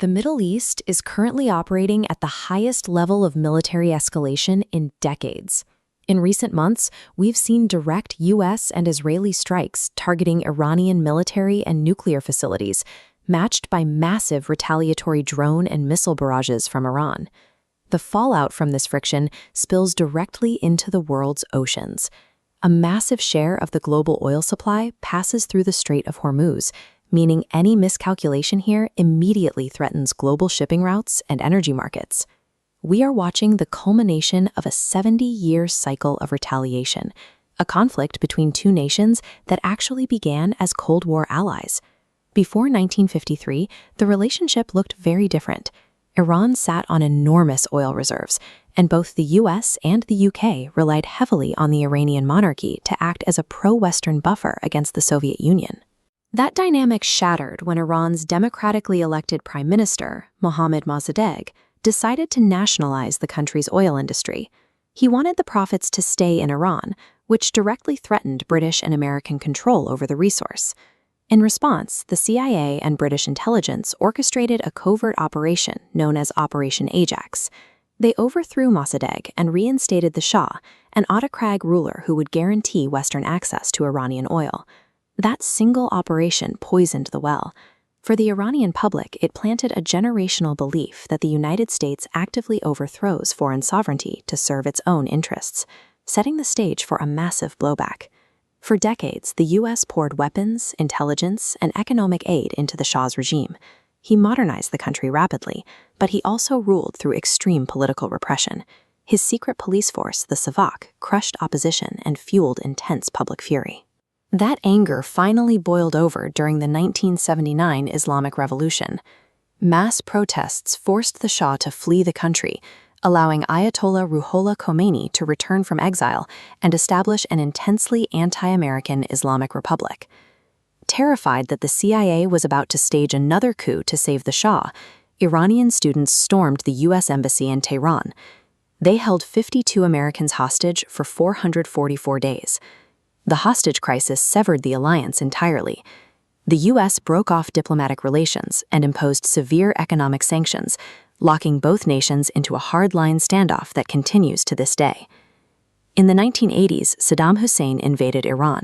The Middle East is currently operating at the highest level of military escalation in decades. In recent months, we've seen direct U.S. and Israeli strikes targeting Iranian military and nuclear facilities, matched by massive retaliatory drone and missile barrages from Iran. The fallout from this friction spills directly into the world's oceans. A massive share of the global oil supply passes through the Strait of Hormuz, meaning any miscalculation here immediately threatens global shipping routes and energy markets. We are watching the culmination of a 70-year cycle of retaliation, a conflict between two nations that actually began as Cold War allies. Before 1953, the relationship looked very different. Iran sat on enormous oil reserves, and both the US and the UK relied heavily on the Iranian monarchy to act as a pro-Western buffer against the Soviet Union. That dynamic shattered when Iran's democratically elected prime minister, Mohammad Mossadegh, decided to nationalize the country's oil industry. He wanted the profits to stay in Iran, which directly threatened British and American control over the resource. In response, the CIA and British intelligence orchestrated a covert operation known as Operation Ajax. They overthrew Mossadegh and reinstated the Shah, an autocratic ruler who would guarantee Western access to Iranian oil. That single operation poisoned the well. For the Iranian public, it planted a generational belief that the United States actively overthrows foreign sovereignty to serve its own interests, setting the stage for a massive blowback. For decades, the U.S. poured weapons, intelligence, and economic aid into the Shah's regime. He modernized the country rapidly, but he also ruled through extreme political repression. His secret police force, the Savak, crushed opposition and fueled intense public fury. That anger finally boiled over during the 1979 Islamic Revolution. Mass protests forced the Shah to flee the country, allowing Ayatollah Ruhollah Khomeini to return from exile and establish an intensely anti-American Islamic Republic. Terrified that the CIA was about to stage another coup to save the Shah, Iranian students stormed the U.S. Embassy in Tehran. They held 52 Americans hostage for 444 days. The hostage crisis severed the alliance entirely. The U.S. broke off diplomatic relations and imposed severe economic sanctions, locking both nations into a hardline standoff that continues to this day. In the 1980s, Saddam Hussein invaded Iran.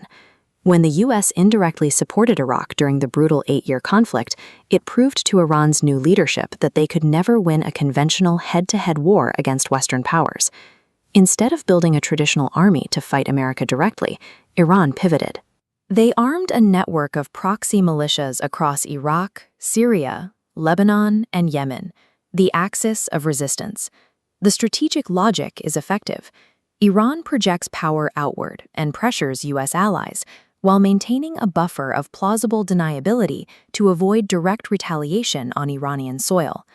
When the U.S. indirectly supported Iraq during the brutal 8-year conflict, it proved to Iran's new leadership that they could never win a conventional head-to-head war against Western powers. Instead of building a traditional army to fight America directly, Iran pivoted. They armed a network of proxy militias across Iraq, Syria, Lebanon, and Yemen, the axis of resistance. The strategic logic is effective. Iran projects power outward and pressures U.S. allies, while maintaining a buffer of plausible deniability to avoid direct retaliation on Iranian soil.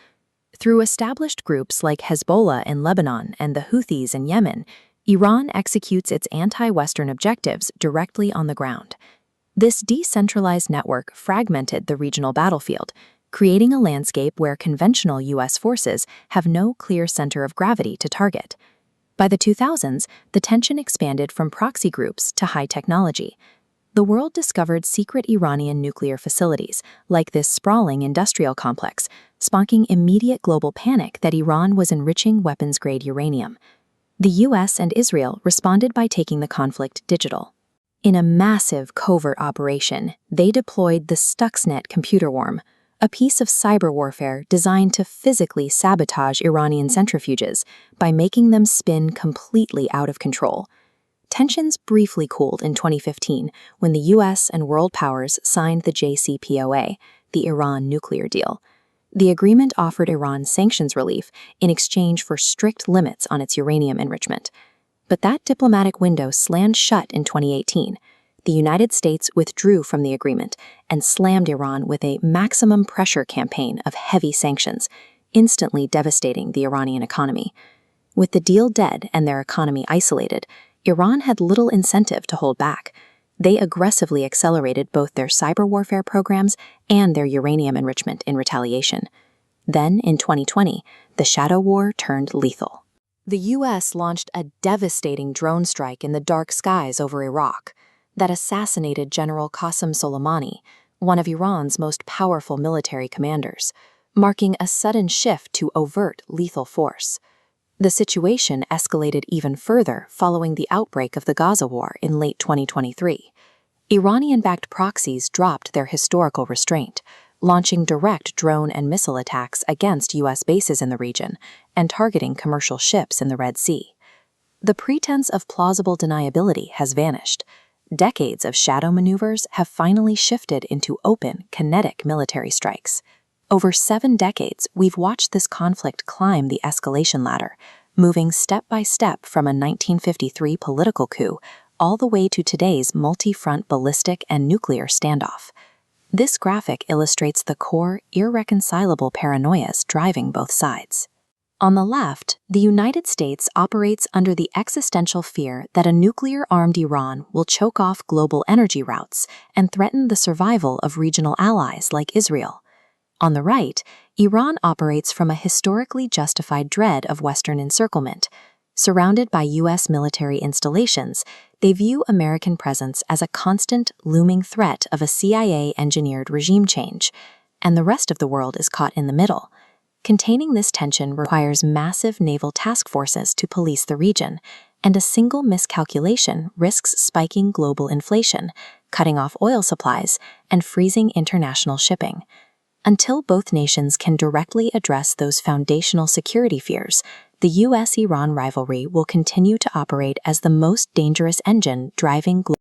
Through established groups like Hezbollah in Lebanon and the Houthis in Yemen, Iran executes its anti-Western objectives directly on the ground. This decentralized network fragmented the regional battlefield, creating a landscape where conventional U.S. forces have no clear center of gravity to target. By the 2000s, the tension expanded from proxy groups to high technology. The world discovered secret Iranian nuclear facilities, like this sprawling industrial complex, sparking immediate global panic that Iran was enriching weapons-grade uranium. The U.S. and Israel responded by taking the conflict digital. In a massive covert operation, they deployed the Stuxnet computer worm, a piece of cyber warfare designed to physically sabotage Iranian centrifuges by making them spin completely out of control. Tensions briefly cooled in 2015 when the U.S. and world powers signed the JCPOA, the Iran nuclear deal. The agreement offered Iran sanctions relief in exchange for strict limits on its uranium enrichment. But that diplomatic window slammed shut in 2018. The United States withdrew from the agreement and slammed Iran with a maximum pressure campaign of heavy sanctions, instantly devastating the Iranian economy. With the deal dead and their economy isolated, Iran had little incentive to hold back. They aggressively accelerated both their cyber warfare programs and their uranium enrichment in retaliation. Then, in 2020, the shadow war turned lethal. The U.S. launched a devastating drone strike in the dark skies over Iraq that assassinated General Qasem Soleimani, one of Iran's most powerful military commanders. marking a sudden shift to overt lethal force. The situation escalated even further following the outbreak of the Gaza war in late 2023. Iranian-backed proxies dropped their historical restraint, launching direct drone and missile attacks against U.S. bases in the region and targeting commercial ships in the Red Sea. The pretense of plausible deniability has vanished. Decades of shadow maneuvers have finally shifted into open, kinetic military strikes. Over 7 decades, we've watched this conflict climb the escalation ladder, moving step by step from a 1953 political coup all the way to today's multi-front ballistic and nuclear standoff. This graphic illustrates the core, irreconcilable paranoias driving both sides. On the left, the United States operates under the existential fear that a nuclear-armed Iran will choke off global energy routes and threaten the survival of regional allies like Israel. On the right, Iran operates from a historically justified dread of Western encirclement. Surrounded by U.S. military installations, they view American presence as a constant, looming threat of a CIA-engineered regime change, and the rest of the world is caught in the middle. Containing this tension requires massive naval task forces to police the region, and a single miscalculation risks spiking global inflation, cutting off oil supplies, and freezing international shipping. Until both nations can directly address those foundational security fears, the U.S.-Iran rivalry will continue to operate as the most dangerous engine driving global